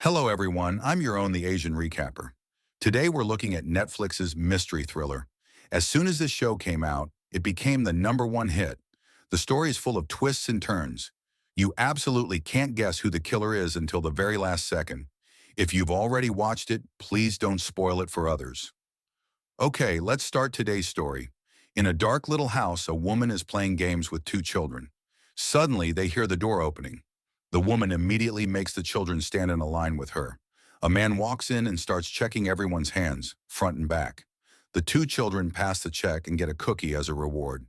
Hello everyone, I'm your own The Asian Recapper. Today we're looking at Netflix's mystery thriller. As soon as this show came out, it became the #1 hit. The story is full of twists and turns. You absolutely can't guess who the killer is until the very last second. If you've already watched it, please don't spoil it for others. Okay, let's start today's story. In a dark little house, a woman is playing games with two children. Suddenly, they hear the door opening. The woman immediately makes the children stand in a line with her. A man walks in and starts checking everyone's hands, front and back. The two children pass the check and get a cookie as a reward.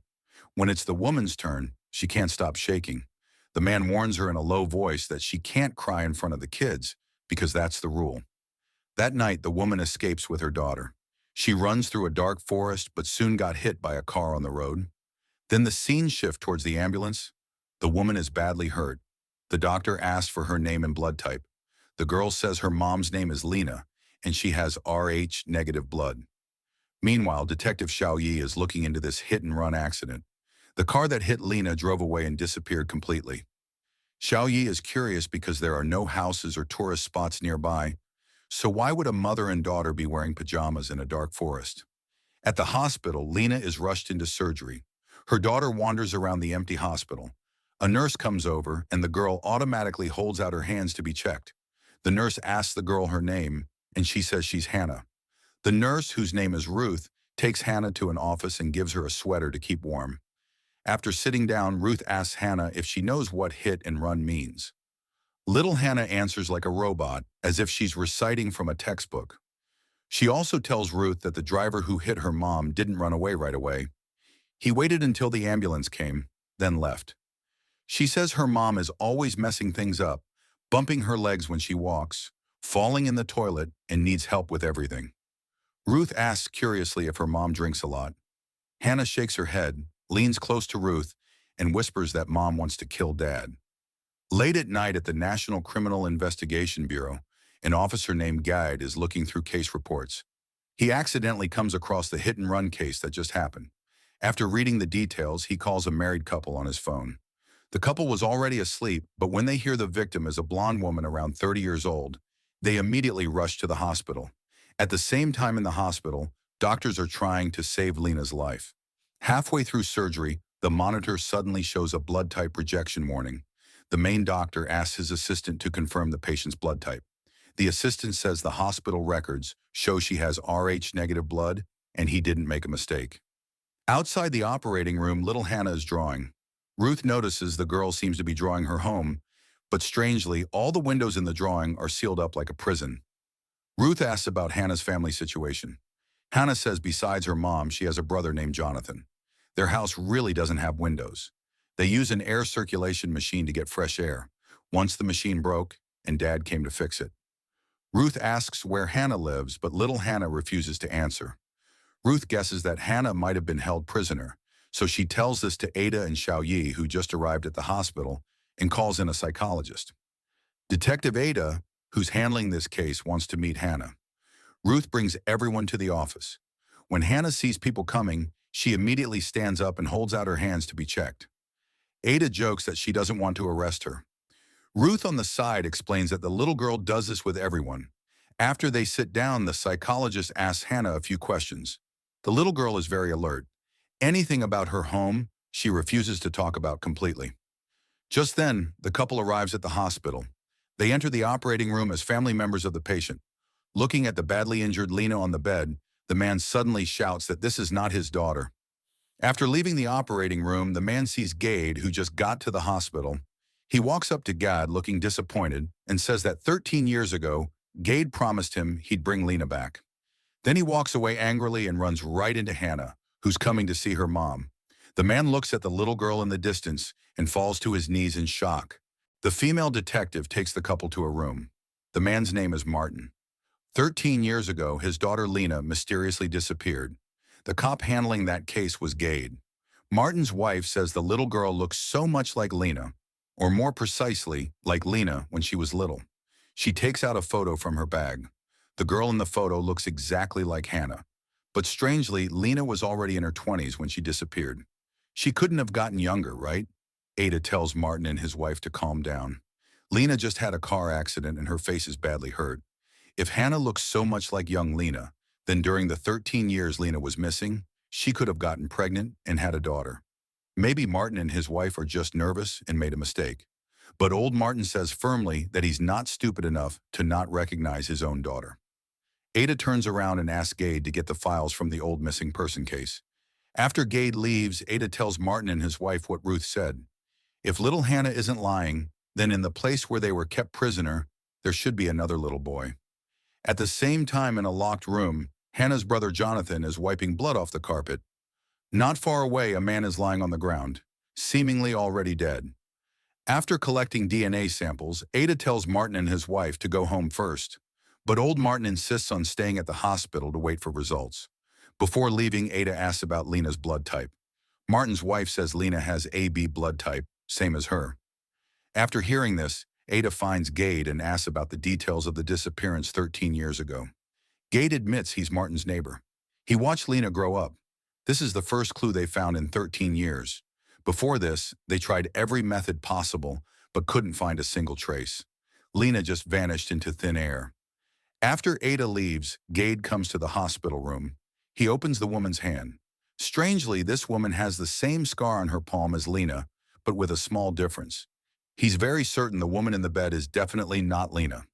When it's the woman's turn, she can't stop shaking. The man warns her in a low voice that she can't cry in front of the kids because that's the rule. That night, the woman escapes with her daughter. She runs through a dark forest but soon got hit by a car on the road. Then the scene shifts towards the ambulance. The woman is badly hurt. The doctor asks for her name and blood type. The girl says her mom's name is Lena, and she has Rh negative blood. Meanwhile, Detective Xiao Yi is looking into this hit-and-run accident. The car that hit Lena drove away and disappeared completely. Xiao Yi is curious because there are no houses or tourist spots nearby. So why would a mother and daughter be wearing pajamas in a dark forest? At the hospital, Lena is rushed into surgery. Her daughter wanders around the empty hospital. A nurse comes over, and the girl automatically holds out her hands to be checked. The nurse asks the girl her name, and she says she's Hannah. The nurse, whose name is Ruth, takes Hannah to an office and gives her a sweater to keep warm. After sitting down, Ruth asks Hannah if she knows what hit and run means. Little Hannah answers like a robot, as if she's reciting from a textbook. She also tells Ruth that the driver who hit her mom didn't run away right away. He waited until the ambulance came, then left. She says her mom is always messing things up, bumping her legs when she walks, falling in the toilet, and needs help with everything. Ruth asks curiously if her mom drinks a lot. Hannah shakes her head, leans close to Ruth, and whispers that mom wants to kill dad. Late at night at the National Criminal Investigation Bureau, an officer named Guide is looking through case reports. He accidentally comes across the hit-and-run case that just happened. After reading the details, he calls a married couple on his phone. The couple was already asleep, but when they hear the victim is a blonde woman around 30 years old, they immediately rush to the hospital. At the same time in the hospital, doctors are trying to save Lena's life. Halfway through surgery, the monitor suddenly shows a blood type rejection warning. The main doctor asks his assistant to confirm the patient's blood type. The assistant says the hospital records show she has Rh negative blood, and he didn't make a mistake. Outside the operating room, little Hannah is drawing. Ruth notices the girl seems to be drawing her home, but strangely, all the windows in the drawing are sealed up like a prison. Ruth asks about Hannah's family situation. Hannah says besides her mom, she has a brother named Jonathan. Their house really doesn't have windows. They use an air circulation machine to get fresh air. Once the machine broke, and Dad came to fix it. Ruth asks where Hannah lives, but little Hannah refuses to answer. Ruth guesses that Hannah might have been held prisoner, so she tells this to Ada and Xiao Yi, who just arrived at the hospital, and calls in a psychologist. Detective Ada, who's handling this case, wants to meet Hannah. Ruth brings everyone to the office. When Hannah sees people coming, she immediately stands up and holds out her hands to be checked. Ada jokes that she doesn't want to arrest her. Ruth on the side explains that the little girl does this with everyone. After they sit down, the psychologist asks Hannah a few questions. The little girl is very alert. Anything about her home, she refuses to talk about completely. Just then, the couple arrives at the hospital. They enter the operating room as family members of the patient. Looking at the badly injured Lena on the bed, the man suddenly shouts that this is not his daughter. After leaving the operating room, the man sees Gade, who just got to the hospital. He walks up to Gade looking disappointed and says that 13 years ago, Gade promised him he'd bring Lena back. Then he walks away angrily and runs right into Hannah, who's coming to see her mom. The man looks at the little girl in the distance and falls to his knees in shock. The female detective takes the couple to a room. The man's name is Martin. 13 years ago, his daughter Lena mysteriously disappeared. The cop handling that case was Gade. Martin's wife says the little girl looks so much like Lena, or more precisely, like Lena when she was little. She takes out a photo from her bag. The girl in the photo looks exactly like Hannah. But strangely, Lena was already in her 20s when she disappeared. She couldn't have gotten younger, right? Ada tells Martin and his wife to calm down. Lena just had a car accident and her face is badly hurt. If Hannah looks so much like young Lena, then during the 13 years Lena was missing, she could have gotten pregnant and had a daughter. Maybe Martin and his wife are just nervous and made a mistake. But old Martin says firmly that he's not stupid enough to not recognize his own daughter. Ada turns around and asks Gade to get the files from the old missing person case. After Gade leaves, Ada tells Martin and his wife what Ruth said. If little Hannah isn't lying, then in the place where they were kept prisoner, there should be another little boy. At the same time in a locked room, Hannah's brother Jonathan is wiping blood off the carpet. Not far away, a man is lying on the ground, seemingly already dead. After collecting DNA samples, Ada tells Martin and his wife to go home first, but old Martin insists on staying at the hospital to wait for results. Before leaving, Ada asks about Lena's blood type. Martin's wife says Lena has AB blood type, same as her. After hearing this, Ada finds Gade and asks about the details of the disappearance 13 years ago. Gade admits he's Martin's neighbor. He watched Lena grow up. This is the first clue they found in 13 years. Before this, they tried every method possible, but couldn't find a single trace. Lena just vanished into thin air. After Ada leaves, Gade comes to the hospital room. He opens the woman's hand. Strangely, this woman has the same scar on her palm as Lena, but with a small difference. He's very certain the woman in the bed is definitely not Lena.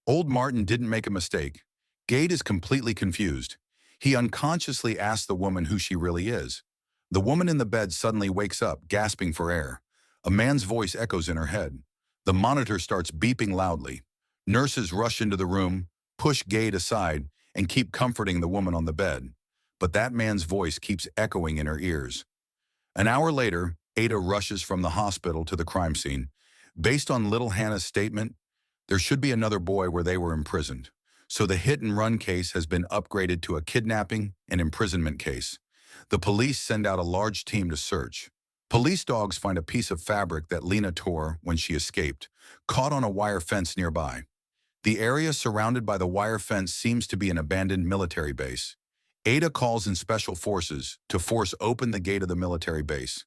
Old Martin didn't make a mistake. Gade is completely confused. He unconsciously asks the woman who she really is. The woman in the bed suddenly wakes up, gasping for air. A man's voice echoes in her head. The monitor starts beeping loudly. Nurses rush into the room, push Gade aside, and keep comforting the woman on the bed. But that man's voice keeps echoing in her ears. An hour later, Ada rushes from the hospital to the crime scene. Based on little Hannah's statement, there should be another boy where they were imprisoned. So the hit-and-run case has been upgraded to a kidnapping and imprisonment case. The police send out a large team to search. Police dogs find a piece of fabric that Lena tore when she escaped, caught on a wire fence nearby. The area surrounded by the wire fence seems to be an abandoned military base. Ada calls in special forces to force open the gate of the military base.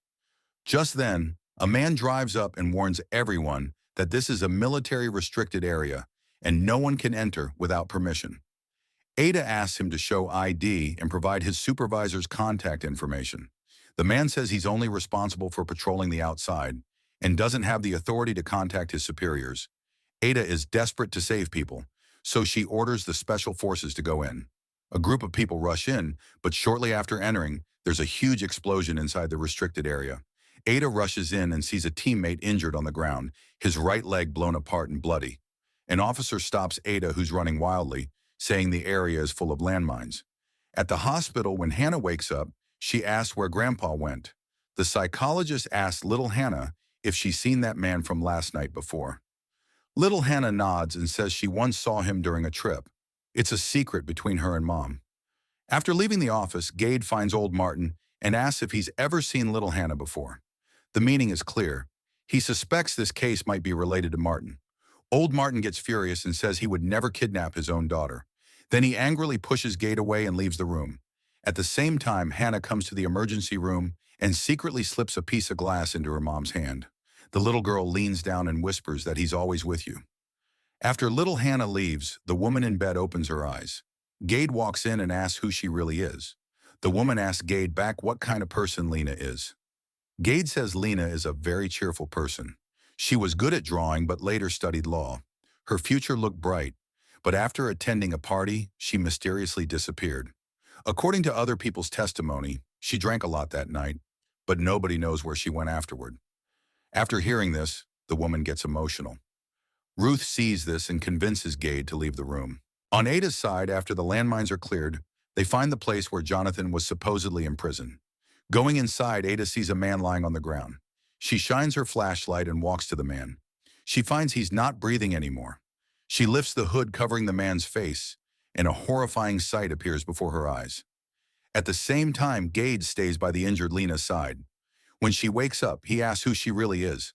Just then, a man drives up and warns everyone that this is a military-restricted area and no one can enter without permission. Ada asks him to show ID and provide his supervisor's contact information. The man says he's only responsible for patrolling the outside and doesn't have the authority to contact his superiors. Ada is desperate to save people, so she orders the special forces to go in. A group of people rush in, but shortly after entering, there's a huge explosion inside the restricted area. Ada rushes in and sees a teammate injured on the ground, his right leg blown apart and bloody. An officer stops Ada, who's running wildly, saying the area is full of landmines. At the hospital, when Hannah wakes up, she asks where Grandpa went. The psychologist asks little Hannah if she's seen that man from last night before. Little Hannah nods and says she once saw him during a trip. It's a secret between her and Mom. After leaving the office, Gade finds old Martin and asks if he's ever seen little Hannah before. The meaning is clear. He suspects this case might be related to Martin. Old Martin gets furious and says he would never kidnap his own daughter. Then he angrily pushes Gade away and leaves the room. At the same time, Hannah comes to the emergency room and secretly slips a piece of glass into her mom's hand. The little girl leans down and whispers that he's always with you. After little Hannah leaves, the woman in bed opens her eyes. Gade walks in and asks who she really is. The woman asks Gade back what kind of person Lena is. Gade says Lena is a very cheerful person. She was good at drawing but later studied law. Her future looked bright, but after attending a party, she mysteriously disappeared. According to other people's testimony, she drank a lot that night, but nobody knows where she went afterward. After hearing this, the woman gets emotional. Ruth sees this and convinces Gade to leave the room. On Ada's side, after the landmines are cleared, they find the place where Jonathan was supposedly imprisoned. Going inside, Ada sees a man lying on the ground. She shines her flashlight and walks to the man. She finds he's not breathing anymore. She lifts the hood covering the man's face, and a horrifying sight appears before her eyes. At the same time, Gade stays by the injured Lena's side. When she wakes up, he asks who she really is.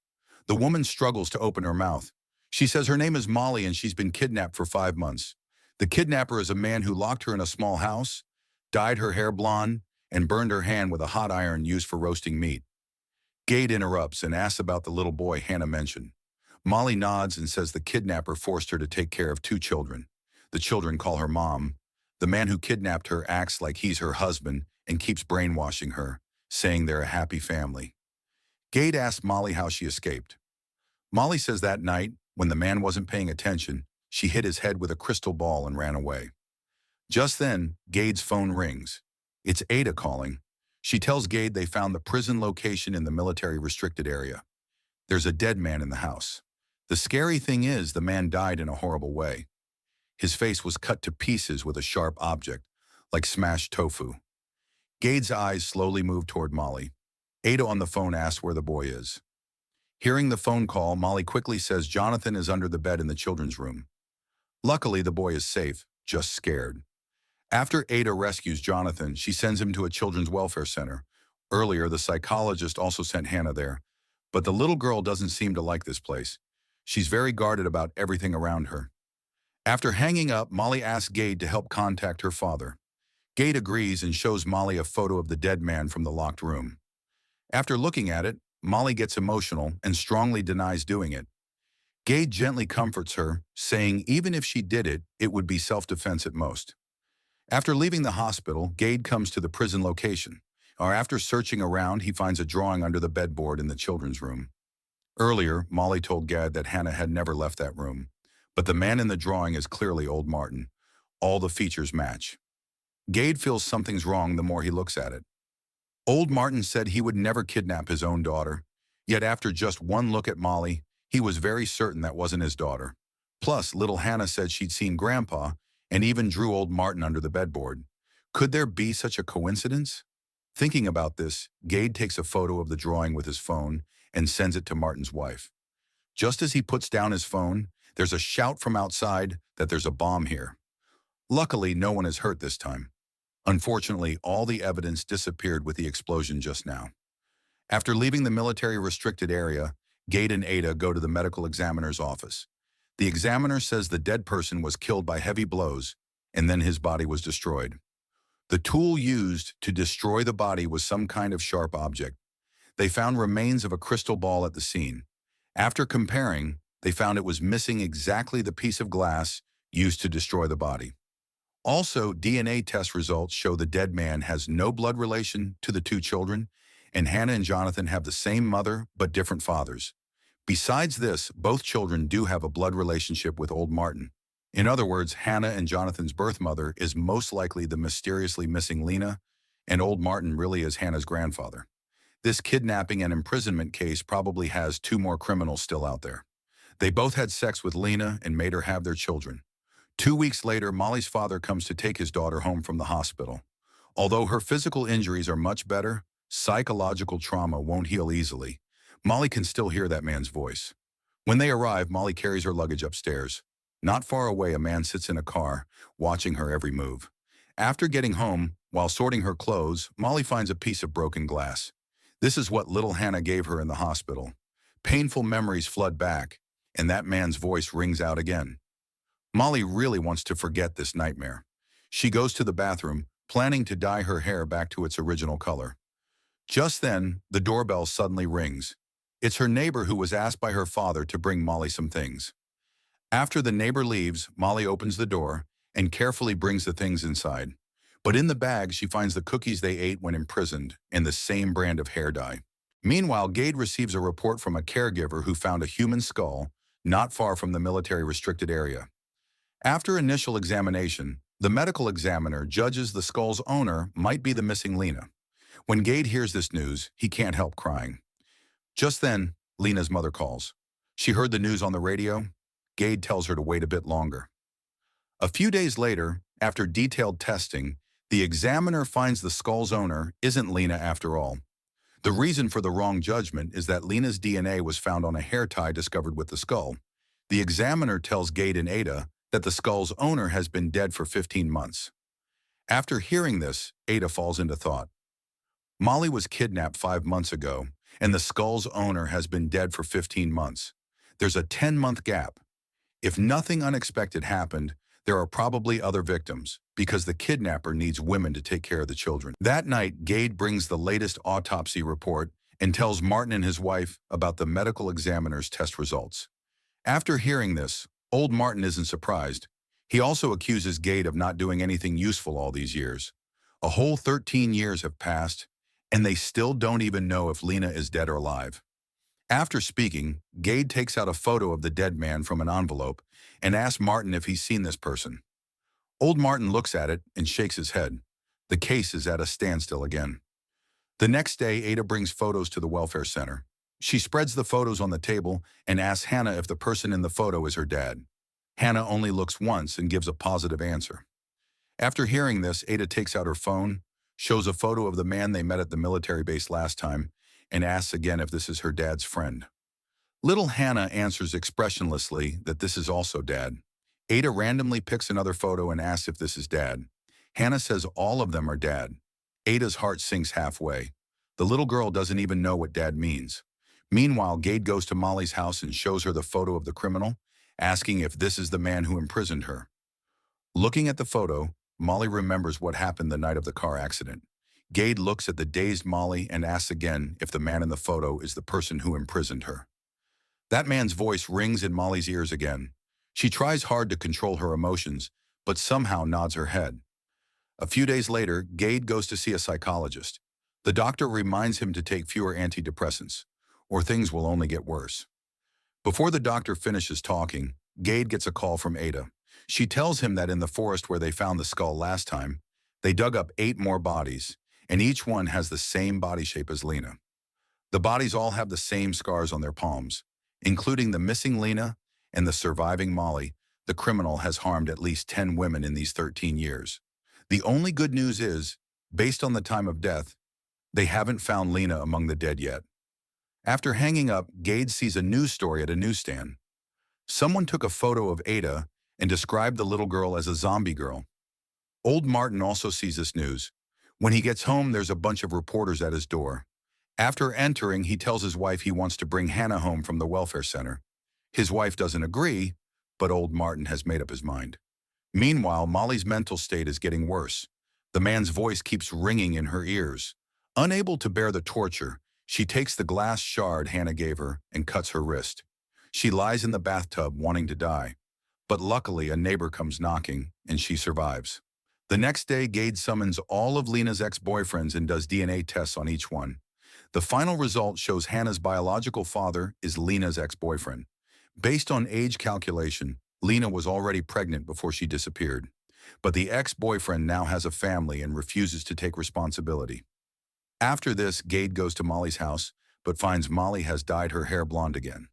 The woman struggles to open her mouth. She says her name is Molly and she's been kidnapped for 5 months. The kidnapper is a man who locked her in a small house, dyed her hair blonde, and burned her hand with a hot iron used for roasting meat. Gade interrupts and asks about the little boy Hannah mentioned. Molly nods and says the kidnapper forced her to take care of two children. The children call her mom. The man who kidnapped her acts like he's her husband and keeps brainwashing her, saying they're a happy family. Gade asks Molly how she escaped. Molly says that night, when the man wasn't paying attention, she hit his head with a crystal ball and ran away. Just then, Gade's phone rings. It's Ada calling. She tells Gade they found the prison location in the military restricted area. There's a dead man in the house. The scary thing is the man died in a horrible way. His face was cut to pieces with a sharp object, like smashed tofu. Gade's eyes slowly moved toward Molly. Ada on the phone asks where the boy is. Hearing the phone call, Molly quickly says Jonathan is under the bed in the children's room. Luckily, the boy is safe, just scared. After Ada rescues Jonathan, she sends him to a children's welfare center. Earlier, the psychologist also sent Hannah there. But the little girl doesn't seem to like this place. She's very guarded about everything around her. After hanging up, Molly asks Gade to help contact her father. Gade agrees and shows Molly a photo of the dead man from the locked room. After looking at it, Molly gets emotional and strongly denies doing it. Gade gently comforts her, saying even if she did it, it would be self-defense at most. After leaving the hospital, Gade comes to the prison location. After searching around, he finds a drawing under the bedboard in the children's room. Earlier, Molly told Gade that Hannah had never left that room. But the man in the drawing is clearly old Martin. All the features match. Gade feels something's wrong the more he looks at it. Old Martin said he would never kidnap his own daughter. Yet after just one look at Molly, he was very certain that wasn't his daughter. Plus, little Hannah said she'd seen Grandpa and even drew old Martin under the bedboard. Could there be such a coincidence? Thinking about this, Gade takes a photo of the drawing with his phone and sends it to Martin's wife. Just as he puts down his phone, there's a shout from outside that there's a bomb here. Luckily, no one is hurt this time. Unfortunately, all the evidence disappeared with the explosion just now. After leaving the military restricted area, Gade and Ada go to the medical examiner's office. The examiner says the dead person was killed by heavy blows, and then his body was destroyed. The tool used to destroy the body was some kind of sharp object. They found remains of a crystal ball at the scene. After comparing, they found it was missing exactly the piece of glass used to destroy the body. Also, DNA test results show the dead man has no blood relation to the two children, and Hannah and Jonathan have the same mother but different fathers. Besides this, both children do have a blood relationship with old Martin. In other words, Hannah and Jonathan's birth mother is most likely the mysteriously missing Lena, and old Martin really is Hannah's grandfather. This kidnapping and imprisonment case probably has two more criminals still out there. They both had sex with Lena and made her have their children. 2 weeks later, Molly's father comes to take his daughter home from the hospital. Although her physical injuries are much better, psychological trauma won't heal easily. Molly can still hear that man's voice. When they arrive, Molly carries her luggage upstairs. Not far away, a man sits in a car, watching her every move. After getting home, while sorting her clothes, Molly finds a piece of broken glass. This is what little Hannah gave her in the hospital. Painful memories flood back, and that man's voice rings out again. Molly really wants to forget this nightmare. She goes to the bathroom, planning to dye her hair back to its original color. Just then, the doorbell suddenly rings. It's her neighbor who was asked by her father to bring Molly some things. After the neighbor leaves, Molly opens the door and carefully brings the things inside. But in the bag, she finds the cookies they ate when imprisoned and the same brand of hair dye. Meanwhile, Gade receives a report from a caregiver who found a human skull not far from the military restricted area. After initial examination, the medical examiner judges the skull's owner might be the missing Lena. When Gade hears this news, he can't help crying. Just then, Lena's mother calls. She heard the news on the radio. Gade tells her to wait a bit longer. A few days later, after detailed testing, the examiner finds the skull's owner isn't Lena after all. The reason for the wrong judgment is that Lena's DNA was found on a hair tie discovered with the skull. The examiner tells Gade and Ada that the skull's owner has been dead for 15 months. After hearing this, Ada falls into thought. Molly was kidnapped 5 months ago, and the skull's owner has been dead for 15 months. There's a 10-month gap. If nothing unexpected happened, there are probably other victims, because the kidnapper needs women to take care of the children. That night, Gade brings the latest autopsy report and tells Martin and his wife about the medical examiner's test results. After hearing this, old Martin isn't surprised. He also accuses Gade of not doing anything useful all these years. A whole 13 years have passed, and they still don't even know if Lena is dead or alive. After speaking, Gade takes out a photo of the dead man from an envelope and asks Martin if he's seen this person. Old Martin looks at it and shakes his head. The case is at a standstill again. The next day, Ada brings photos to the welfare center. She spreads the photos on the table and asks Hannah if the person in the photo is her dad. Hannah only looks once and gives a positive answer. After hearing this, Ada takes out her phone, shows a photo of the man they met at the military base last time, and asks again if this is her dad's friend. Little Hannah answers expressionlessly that this is also Dad. Ada randomly picks another photo and asks if this is Dad. Hannah says all of them are Dad. Ada's heart sinks halfway. The little girl doesn't even know what Dad means. Meanwhile, Gade goes to Molly's house and shows her the photo of the criminal, asking if this is the man who imprisoned her. Looking at the photo, Molly remembers what happened the night of the car accident. Gade looks at the dazed Molly and asks again if the man in the photo is the person who imprisoned her. That man's voice rings in Molly's ears again. She tries hard to control her emotions, but somehow nods her head. A few days later, Gade goes to see a psychologist. The doctor reminds him to take fewer antidepressants, or things will only get worse. Before the doctor finishes talking, Gade gets a call from Ada. She tells him that in the forest where they found the skull last time, they dug up 8 more bodies, and each one has the same body shape as Lena. The bodies all have the same scars on their palms, including the missing Lena and the surviving Molly. The criminal has harmed at least 10 women in these 13 years. The only good news is, based on the time of death, they haven't found Lena among the dead yet. After hanging up, Gade sees a news story at a newsstand. Someone took a photo of Ada and described the little girl as a zombie girl. Old Martin also sees this news. When he gets home, there's a bunch of reporters at his door. After entering, he tells his wife he wants to bring Hannah home from the welfare center. His wife doesn't agree, but old Martin has made up his mind. Meanwhile, Molly's mental state is getting worse. The man's voice keeps ringing in her ears. Unable to bear the torture, she takes the glass shard Hannah gave her and cuts her wrist. She lies in the bathtub wanting to die. But luckily, a neighbor comes knocking, and she survives. The next day, Gade summons all of Lena's ex-boyfriends and does DNA tests on each one. The final result shows Hannah's biological father is Lena's ex-boyfriend. Based on age calculation, Lena was already pregnant before she disappeared. But the ex-boyfriend now has a family and refuses to take responsibility. After this, Gade goes to Molly's house, but finds Molly has dyed her hair blonde again.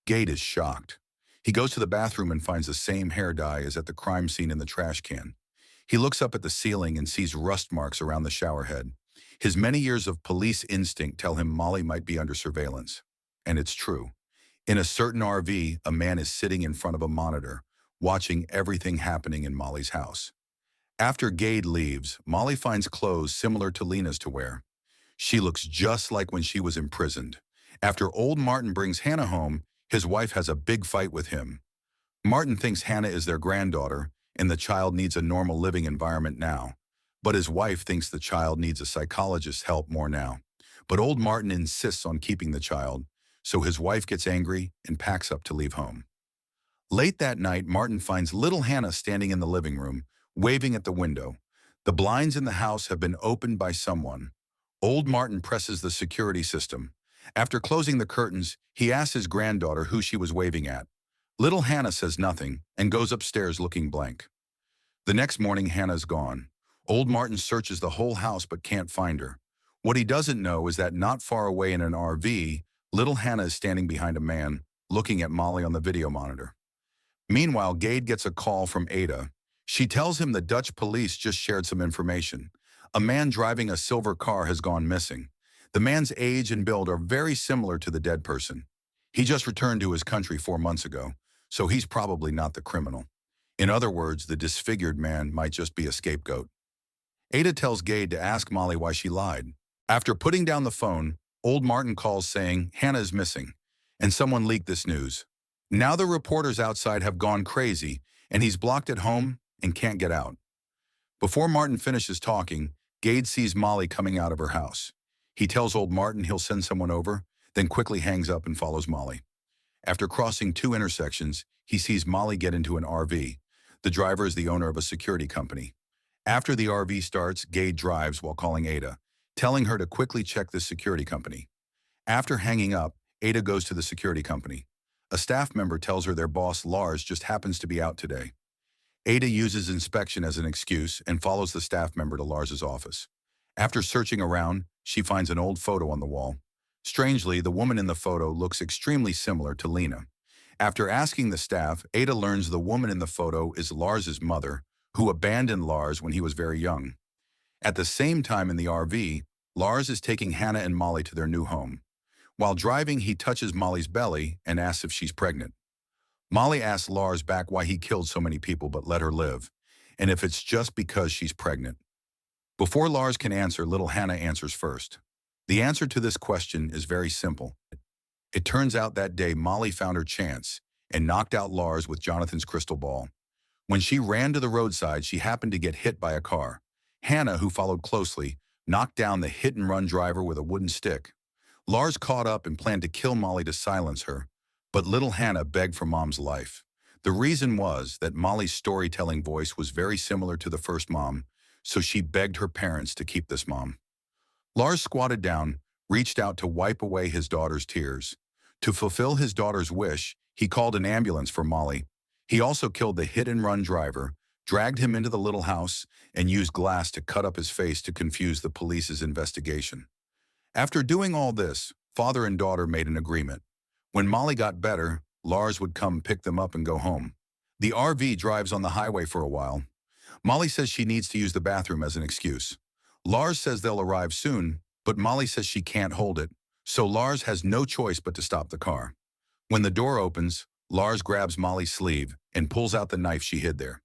Gade is shocked. He goes to the bathroom and finds the same hair dye as at the crime scene in the trash can. He looks up at the ceiling and sees rust marks around the shower head. His many years of police instinct tell him Molly might be under surveillance. And it's true. In a certain RV, a man is sitting in front of a monitor, watching everything happening in Molly's house. After Gade leaves, Molly finds clothes similar to Lena's to wear. She looks just like when she was imprisoned. After old Martin brings Hannah home, his wife has a big fight with him. Martin thinks Hannah is their granddaughter, and the child needs a normal living environment now. But his wife thinks the child needs a psychologist's help more now. But old Martin insists on keeping the child, so his wife gets angry and packs up to leave home. Late that night, Martin finds little Hannah standing in the living room, waving at the window. The blinds in the house have been opened by someone. Old Martin presses the security system. After closing the curtains, he asks his granddaughter who she was waving at. Little Hannah says nothing and goes upstairs looking blank. The next morning, Hannah's gone. Old Martin searches the whole house but can't find her. What he doesn't know is that not far away in an RV, little Hannah is standing behind a man, looking at Molly on the video monitor. Meanwhile, Gade gets a call from Ada. She tells him the Dutch police just shared some information. A man driving a silver car has gone missing. The man's age and build are very similar to the dead person. He just returned to his country 4 months ago, so he's probably not the criminal. In other words, the disfigured man might just be a scapegoat. Ada tells Gade to ask Molly why she lied. After putting down the phone, old Martin calls saying Hannah is missing, and someone leaked this news. Now the reporters outside have gone crazy, and he's blocked at home and can't get out. Before Martin finishes talking, Gade sees Molly coming out of her house. He tells old Martin he'll send someone over, then quickly hangs up and follows Molly. After crossing 2 intersections, he sees Molly get into an RV. The driver is the owner of a security company. After the RV starts, Gade drives while calling Ada, telling her to quickly check the security company. After hanging up, Ada goes to the security company. A staff member tells her their boss, Lars, just happens to be out today. Ada uses inspection as an excuse and follows the staff member to Lars's office. After searching around, she finds an old photo on the wall. Strangely, the woman in the photo looks extremely similar to Lena. After asking the staff, Ada learns the woman in the photo is Lars's mother, who abandoned Lars when he was very young. At the same time in the RV, Lars is taking Hannah and Molly to their new home. While driving, he touches Molly's belly and asks if she's pregnant. Molly asks Lars back why he killed so many people but let her live, and if it's just because she's pregnant. Before Lars can answer, little Hannah answers first. The answer to this question is very simple. It turns out that day Molly found her chance and knocked out Lars with Jonathan's crystal ball. When she ran to the roadside, she happened to get hit by a car. Hannah, who followed closely, knocked down the hit-and-run driver with a wooden stick. Lars caught up and planned to kill Molly to silence her, but little Hannah begged for Mom's life. The reason was that Molly's storytelling voice was very similar to the first mom, so she begged her parents to keep this mom. Lars squatted down, reached out to wipe away his daughter's tears. To fulfill his daughter's wish, he called an ambulance for Molly. He also killed the hit-and-run driver, dragged him into the little house, and used glass to cut up his face to confuse the police's investigation. After doing all this, father and daughter made an agreement. When Molly got better, Lars would come pick them up and go home. The RV drives on the highway for a while. Molly says she needs to use the bathroom as an excuse. Lars says they'll arrive soon, but Molly says she can't hold it, so Lars has no choice but to stop the car. When the door opens, Lars grabs Molly's sleeve and pulls out the knife she hid there.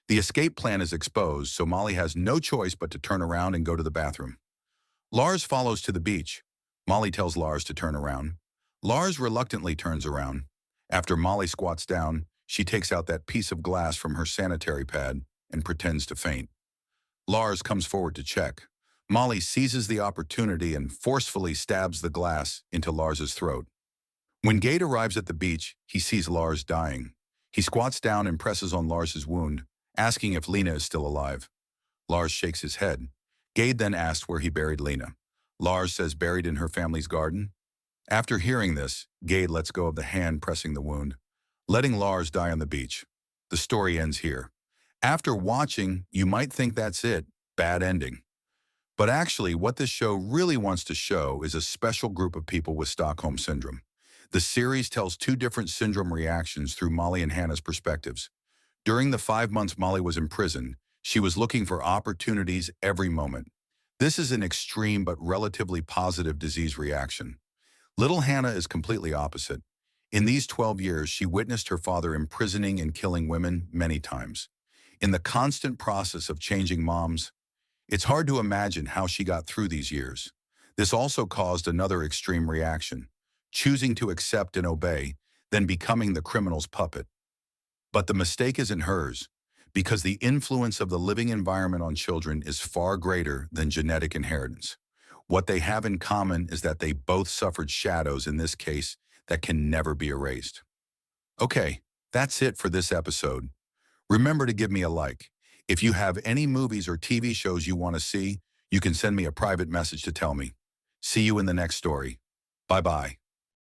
The escape plan is exposed, so Molly has no choice but to turn around and go to the bathroom. Lars follows to the beach. Molly tells Lars to turn around. Lars reluctantly turns around. After Molly squats down, she takes out that piece of glass from her sanitary pad and pretends to faint. Lars comes forward to check. Molly seizes the opportunity and forcefully stabs the glass into Lars's throat. When Gade arrives at the beach, he sees Lars dying. He squats down and presses on Lars's wound, asking if Lena is still alive. Lars shakes his head. Gade then asks where he buried Lena. Lars says buried in her family's garden. After hearing this, Gade lets go of the hand pressing the wound, letting Lars die on the beach. The story ends here. After watching, you might think that's it, bad ending. But actually, what this show really wants to show is a special group of people with Stockholm Syndrome. The series tells 2 different syndrome reactions through Molly and Hannah's perspectives. During the 5 months Molly was in prison, she was looking for opportunities every moment. This is an extreme but relatively positive disease reaction. Little Hannah is completely opposite. In these 12 years, she witnessed her father imprisoning and killing women many times. In the constant process of changing moms, it's hard to imagine how she got through these years. This also caused another extreme reaction, choosing to accept and obey, then becoming the criminal's puppet. But the mistake isn't hers, because the influence of the living environment on children is far greater than genetic inheritance. What they have in common is that they both suffered shadows in this case that can never be erased. Okay, that's it for this episode. Remember to give me a like. If you have any movies or TV shows you want to see, you can send me a private message to tell me. See you in the next story. Bye-bye.